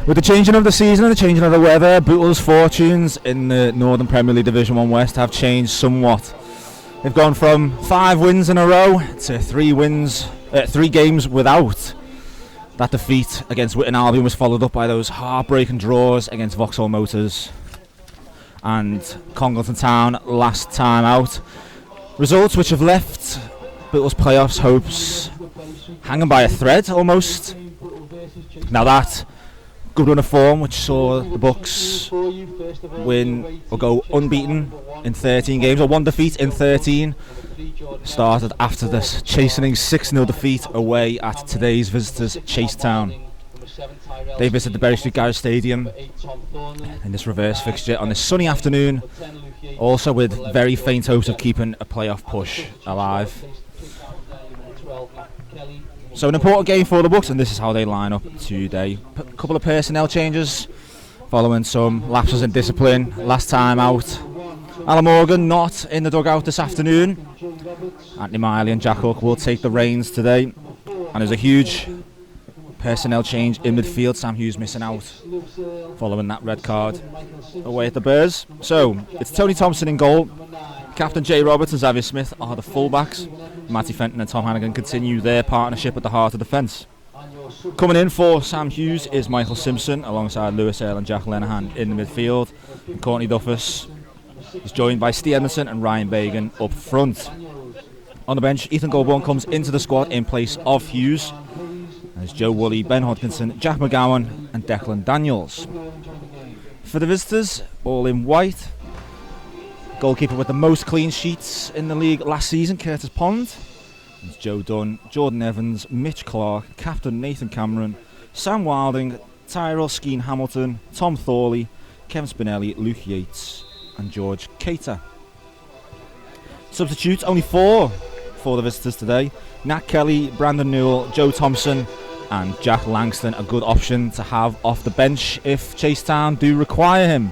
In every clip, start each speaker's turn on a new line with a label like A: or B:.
A: With the changing of the season and the changing of the weather, Bootle's fortunes in the Northern Premier League Division 1 West have changed somewhat. They've gone from 5 wins in a row to 3 games without. That defeat against Whitton Albion was followed up by those heartbreaking draws against Vauxhall Motors and Congleton Town last time out. Results which have left Bootle's playoffs hopes hanging by a thread almost. Now that good run of form which saw the Bucks win or go unbeaten in 13 games, or 1 defeat in 13, started after this chastening 6-0 defeat away at today's visitors Chasetown. They visited the Berry Street Garage Stadium in this reverse fixture on this sunny afternoon, also with very faint hopes of keeping a playoff push alive. So an important game for the Bucks, and this is how they line up today. A couple of personnel changes following some lapses in discipline last time out. Alan Morgan not in the dugout this afternoon. Anthony Miley and Jack Hook will take the reins today. And there's a huge personnel change in midfield. Sam Hughes missing out following that red card away at the Bears. So it's Tony Thompson in goal. Captain Jay Roberts and Xavier Smith are the fullbacks. Matty Fenton and Tom Hannigan continue their partnership at the heart of defence. Coming in for Sam Hughes is Michael Simpson alongside Lewis Earle and Jack Lenahan in the midfield. And Courtney Duffus is joined by Steve Edmondson and Ryan Bagan up front. On the bench, Ethan Goldborn comes into the squad in place of Hughes. There's Joe Woolley, Ben Hodkinson, Jack McGowan and Declan Daniels. For the visitors, all in white. Goalkeeper with the most clean sheets in the league last season, Curtis Pond. There's Joe Dunn, Jordan Evans, Mitch Clark, Captain Nathan Cameron, Sam Wilding, Tyrell Skeen Hamilton, Tom Thorley, Kevin Spinelli, Luke Yates and George Cater. Substitutes, only 4 for the visitors today. Nat Kelly, Brandon Newell, Joe Thompson and Jack Langston, a good option to have off the bench if Chasetown do require him.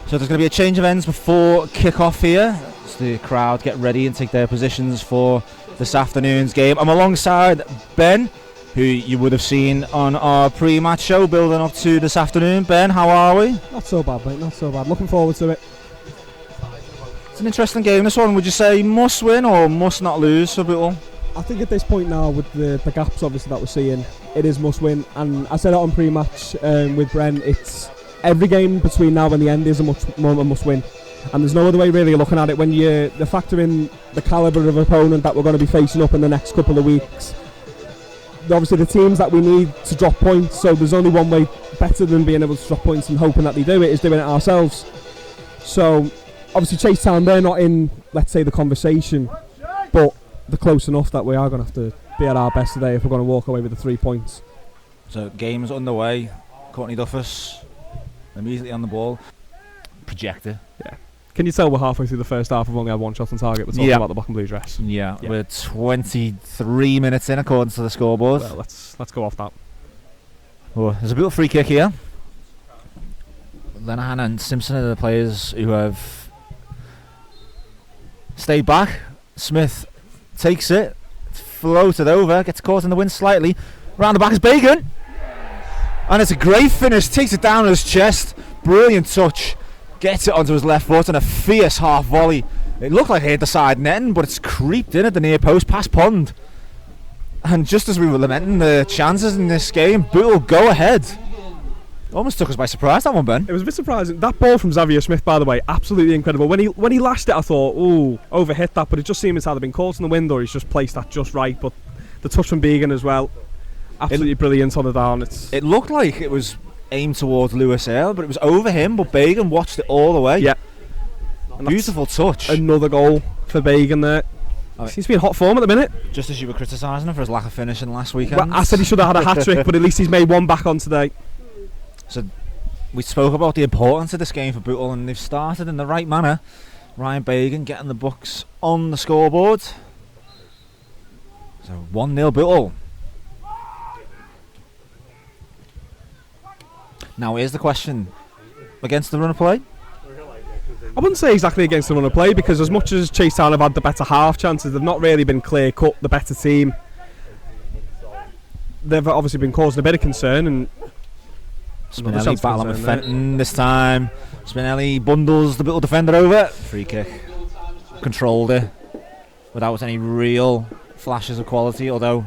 A: So there's going to be a change of ends before kick-off here, as the crowd get ready and take their positions for this afternoon's game. I'm alongside Ben, who you would have seen on our pre-match show building up to this afternoon. Ben, how are we?
B: Not so bad, mate, not so bad. Looking forward to it.
A: It's an interesting game, this one. Would you say must win or must not lose for Bootle?
B: I think at this point now, with the gaps obviously that we're seeing, it is must win. And I said it on pre-match with Bren, it's every game between now and the end is a must win. And there's no other way really of looking at it when you factor in the calibre of opponent that we're going to be facing up in the next couple of weeks. Obviously the teams that we need to drop points, so there's only one way better than being able to drop points and hoping that they do it, is doing it ourselves. So obviously Chasetown, they're not in, let's say, the conversation, but they're close enough that we are going to have to be at our best today if we're going to walk away with the 3 points.
A: So game's underway. Courtney Duffus immediately on the ball. Projector.
B: Yeah. Can you tell we're halfway through the first half? We've only had 1 shot on target. We're talking about the black and blue dress.
A: Yeah, we're 23 minutes in according to the scoreboard.
B: Well, let's go off that.
A: Oh, there's a bit of free kick here. Lenahan and Simpson are the players who have stayed back. Smith takes it, floated over, gets caught in the wind slightly. Round the back is Bagan. And it's a great finish, takes it down on his chest. Brilliant touch. Gets it onto his left foot and a fierce half volley. It looked like it hit the side netting, but it's creeped in at the near post past Pond. And just as we were lamenting the chances in this game, Bootle go ahead. Almost took us by surprise, that one, Ben.
B: It was a bit surprising. That ball from Xavier Smith, by the way, absolutely incredible. When he lashed it, I thought, ooh, overhit that, but it just seemed it's either been caught in the wind or he's just placed that just right. But the touch from Began as well, absolutely brilliant on the down.
A: It looked like it was aimed towards Lewis Earle, but it was over him, but Bagan watched it all the way.
B: Yeah.
A: Beautiful touch.
B: Another goal for Bagan there. Seems to be in hot form at the minute.
A: Just as you were criticising him for his lack of finishing last weekend.
B: Well, I said he should have had a hat-trick, but at least he's made one back on today.
A: So we spoke about the importance of this game for Bootle, and they've started in the right manner. Ryan Bagan getting the Bucks on the scoreboard. So 1-0 Bootle. Now here's the question. Against the run of play?
B: I wouldn't say exactly against the run of play, because as much as Chasetown have had the better half chances, they've not really been clear-cut the better team. they've obviously been causing a bit of concern. And
A: Spinelli battling with Fenton this time. Spinelli bundles the Bootle defender over. Free kick. Controlled it without any real flashes of quality, although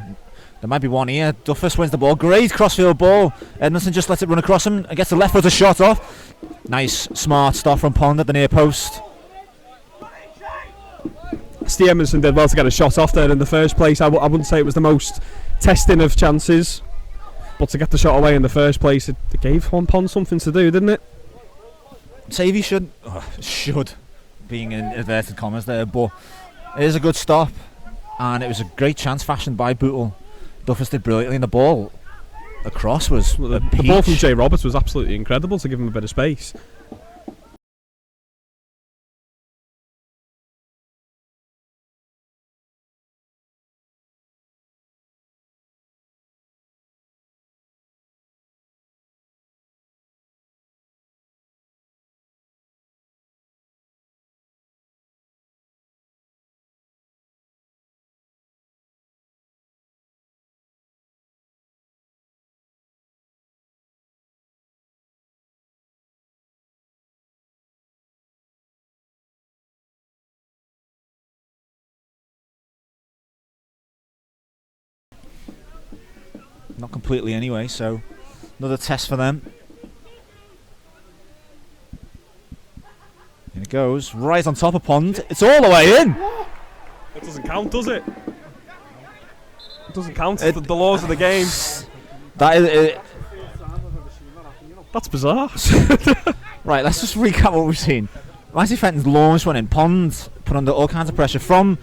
A: there might be one here. Duffus wins the ball. Great crossfield ball. Edmondson just lets it run across him and gets the left footer shot off. Nice, smart stuff from Pond at the near post.
B: Steve Edmondson did well to get a shot off there in the first place. I wouldn't say it was the most testing of chances, but to get the shot away in the first place, it gave Pond something to do, didn't it?
A: Savey should, being in inverted commas there, but it is a good stop, and it was a great chance fashioned by Bootle. Duffus did brilliantly, and the ball across was
B: the ball from Jay Roberts was absolutely incredible to give him a bit of space.
A: Not completely anyway, so another test for them. And it goes right on top of Pond. It's all the way in.
B: It doesn't count, does it? It doesn't count. The laws of the game.
A: That is.
B: That's bizarre.
A: Right, let's just recap what we've seen. Matty Fenton's launch one in. Pond put under all kinds of pressure from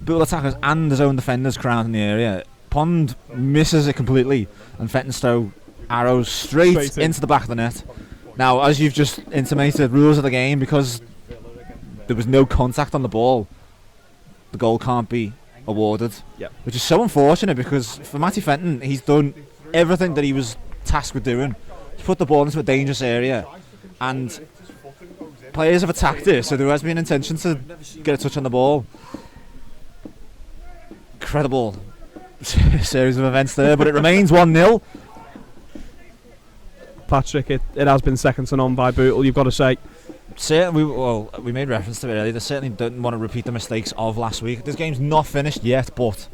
A: Bootle attackers and his own defenders crowding the area. Pond misses it completely, and Fenton's throw arrows straight into the back of the net. Now, as you've just intimated, rules of the game, because there was no contact on the ball, the goal can't be awarded.
B: Yep.
A: Which is so unfortunate, because for Matty Fenton, he's done everything that he was tasked with doing. He's put the ball into a dangerous area, and players have attacked it, so there has been intention to get a touch on the ball. Incredible series of events there, but it remains 1-0.
B: Patrick, it has been second to none by Bootle, you've got to say.
A: Certainly, we made reference to it earlier. They certainly don't want to repeat the mistakes of last week. This game's not finished yet, but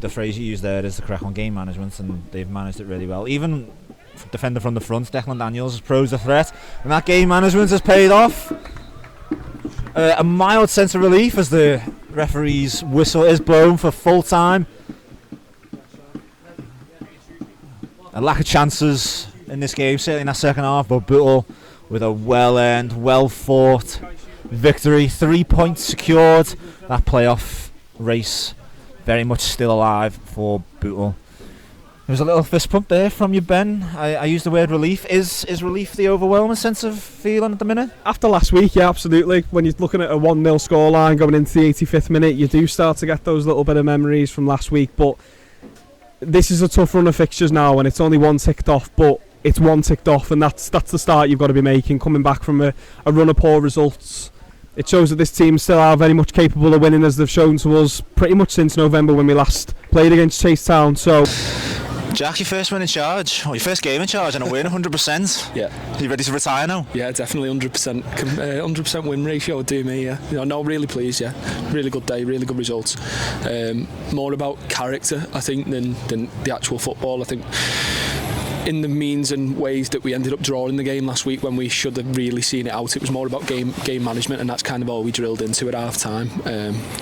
A: the phrase you used there is the correct one: game management, and they've managed it really well. Even defender from the front, Declan Daniels, has posed a threat, and that game management has paid off. A mild sense of relief as the referee's whistle is blown for full time. A lack of chances in this game, certainly in that second half, but Bootle with a well-earned, well-fought victory. 3 points secured. That playoff race very much still alive for Bootle. There was a little fist pump there from you, Ben. I used the word relief. Is relief the overwhelming sense of feeling at the minute?
B: After last week, yeah, absolutely. When you're looking at a 1-0 scoreline going into the 85th minute, you do start to get those little bit of memories from last week. But this is a tough run of fixtures now, and it's only one ticked off, but it's one ticked off, and that's the start you've got to be making, coming back from a run of poor results. It shows that this team still are very much capable of winning, as they've shown to us pretty much since November when we last played against Chasetown. So,
A: Jack, your first win in charge, or your first game in charge, and a win 100%.
C: Yeah.
A: Are you ready to retire now?
C: Yeah, definitely 100%. 100% win ratio would do me, yeah. No, really pleased, yeah. Really good day, really good results. More about character, I think, than the actual football. I think in the means and ways that we ended up drawing the game last week when we should have really seen it out, it was more about game management, and that's kind of all we drilled into at half time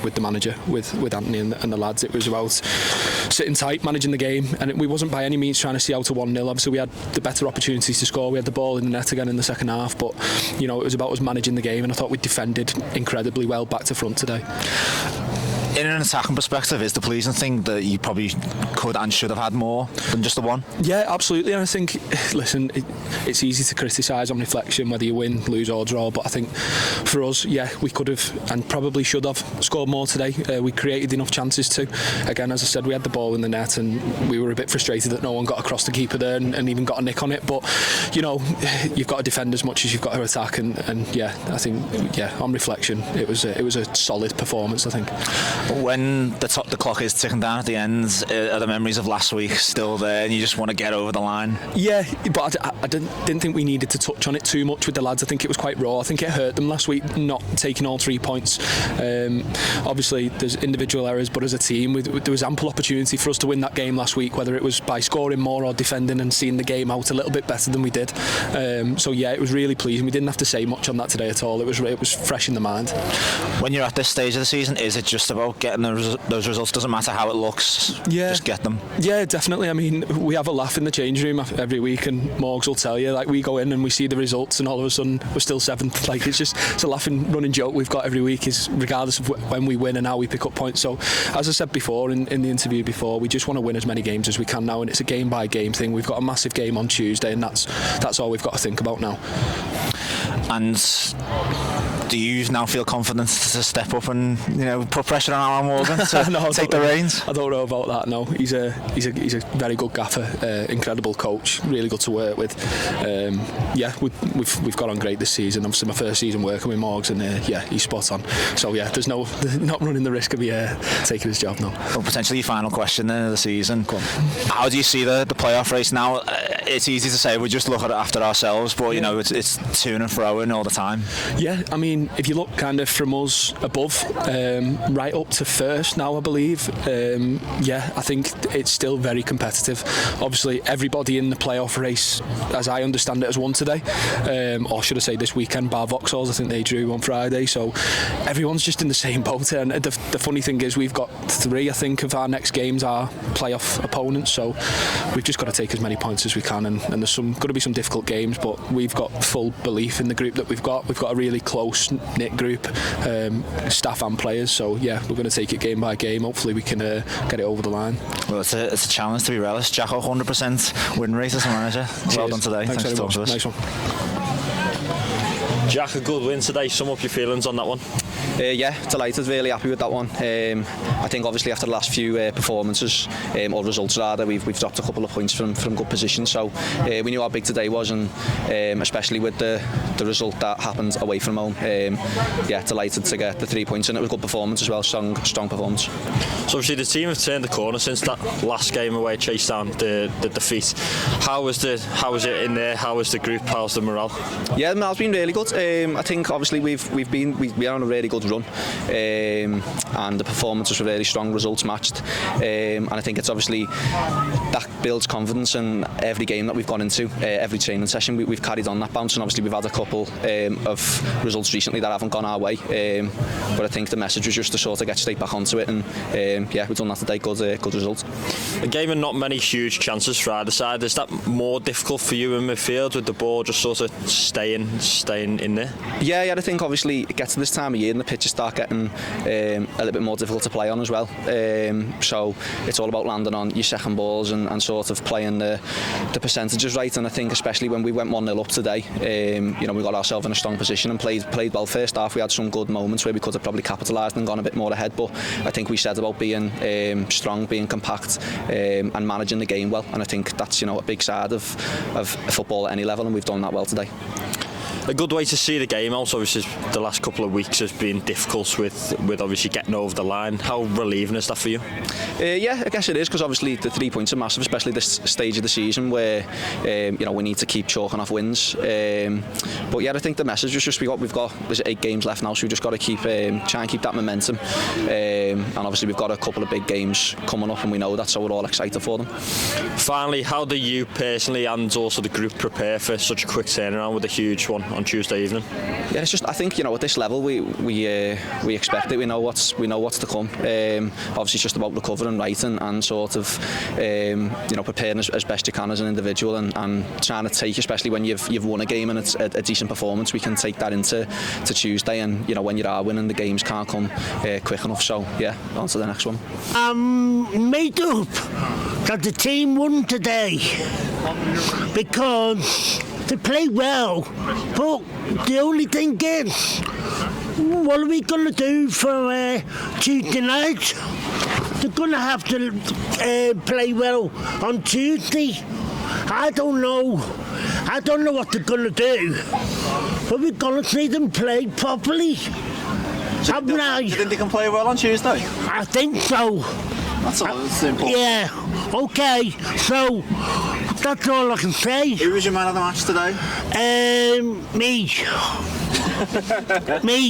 C: with the manager, with Anthony and the lads. It was about sitting tight, managing the game, and we wasn't by any means trying to see out a 1-0. Obviously we had the better opportunities to score, we had the ball in the net again in the second half, but it was about us managing the game, and I thought we defended incredibly well back to front today.
A: In an attacking perspective, is the pleasing thing that you probably could and should have had more than just the one?
C: Yeah, absolutely. And I think, listen, it's easy to criticise on reflection whether you win, lose or draw, but I think for us, yeah, we could have and probably should have scored more today. We created enough chances to. Again, as I said, we had the ball in the net, and we were a bit frustrated that no one got across the keeper there and even got a nick on it. But you've got to defend as much as you've got to attack, and yeah, I think, yeah, on reflection, it was a solid performance, I think.
A: When the clock is ticking down at the end, are the memories of last week still there and you just want to get over the line?
C: Yeah, but I didn't think we needed to touch on it too much with the lads. I think it was quite raw. I think it hurt them last week not taking all 3 points. Obviously there's individual errors, but as a team there was ample opportunity for us to win that game last week, whether it was by scoring more or defending and seeing the game out a little bit better than we did. So yeah, it was really pleasing. We didn't have to say much on that today at all. It was fresh in the mind.
A: When you're at this stage of the season, is it just about getting those results? Doesn't matter how it looks, just get them? Yeah, definitely. I mean, we have a laugh in the change room every week, and Morgs will tell you, like, we go in and we see the results and all of a sudden we're still 7th. Like, it's a laughing running joke we've got every week, is regardless of when we win and how we pick up points. So as I said before in the interview before, we just want to win as many games as we can now, and it's a game by game thing. We've got a massive game on Tuesday, and that's all we've got to think about now. And do you now feel confident to step up and put pressure on Alan Morgan to take the reins? I don't know about that. No, he's a very good gaffer, incredible coach, really good to work with. Yeah, we've got on great this season. Obviously my first season working with Morgs, and yeah, he's spot on. So yeah, there's not running the risk of taking his job now. Well, potentially your final question then of the season. How do you see the playoff race now? It's easy to say we just look at it after ourselves, but it's to and fro all the time. Yeah, I mean, if you look kind of from us above, right up to first now, I believe, yeah, I think it's still very competitive. Obviously, everybody in the playoff race, as I understand it, has won today, or should I say this weekend, bar Vauxhalls. I think they drew on Friday, so everyone's just in the same boat. And the funny thing is, we've got 3, I think, of our next games are playoff opponents, so we've just got to take as many points as we can, and there's going to be some difficult games, but we've got full belief in the group that we've got a really close knit group, staff and players, so yeah, we're going to take it game by game. Hopefully we can get it over the line. Well, it's a challenge to be relished. Jacko, 100% win rate as a manager. Well done today. Thanks very much. Nice one.
D: Jack, a good win today. Sum up your feelings on that one.
E: Yeah, delighted, really happy with that one. I think obviously after the last few performances, or results rather, we've dropped a couple of points from good positions, so we knew how big today was, and especially with the result that happened away from home. Yeah, delighted to get the 3 points, and it was a good performance as well, strong performance.
D: So obviously the team have turned the corner since that last game away at Chasetown, the defeat. How was it in there? How was the group? How's the morale?
E: Yeah, the morale's been really good. I think obviously we are on a really good run, and the performances were really strong, results matched, and I think it's obviously that builds confidence, and every game that we've gone into, every training session we've carried on that bounce, and obviously we've had a couple of results recently that haven't gone our way, but I think the message was just to sort of get straight back onto it, and yeah, we've done that today. Good result.
D: A game and not many huge chances for either side. Is that more difficult for you in midfield with the ball just sort of staying in there?
E: Yeah, I think obviously it gets to this time of year and the pitches start getting a little bit more difficult to play on as well, so it's all about landing on your second balls and sort of playing the percentages right, and I think especially when we went 1-0 up today, we got ourselves in a strong position and played well first half. We had some good moments where we could have probably capitalised and gone a bit more ahead, but I think we said about being strong, being compact, and managing the game well, and I think that's a big side of football at any level, and we've done that well today.
D: A good way to see the game out. Obviously the last couple of weeks has been difficult with obviously getting over the line. How relieving is that for you?
E: Yeah, I guess it is, because obviously the 3 points are massive, especially this stage of the season where we need to keep chalking off wins, but yeah, I think the message is just we've got there's 8 games left now, so we've just got to keep try and keep that momentum, and obviously we've got a couple of big games coming up, and we know that, so we're all excited for them.
D: Finally, how do you personally and also the group prepare for such a quick turnaround with a huge one on Tuesday evening?
E: Yeah, it's just, I think at this level we expect it. We know what's to come. Obviously it's just about recovering right and sort of preparing as best you can as an individual, and trying to take, especially when you've won a game and it's a decent performance, we can take that into Tuesday, and when you are winning, the games can't come quick enough. So yeah, on to the next one.
F: Made up that the team won today because they play well, but the only thing is, what are we going to do for Tuesday night? They're going to have to play well on Tuesday. I don't know what they're going to do, but we're going to see them play properly. Haven't I?
G: Do you think they can play well on Tuesday?
F: I think so.
G: That's all. It's simple.
F: Yeah. Okay. So that's all I can say.
G: Who was your man of the match today?
F: Me. Me.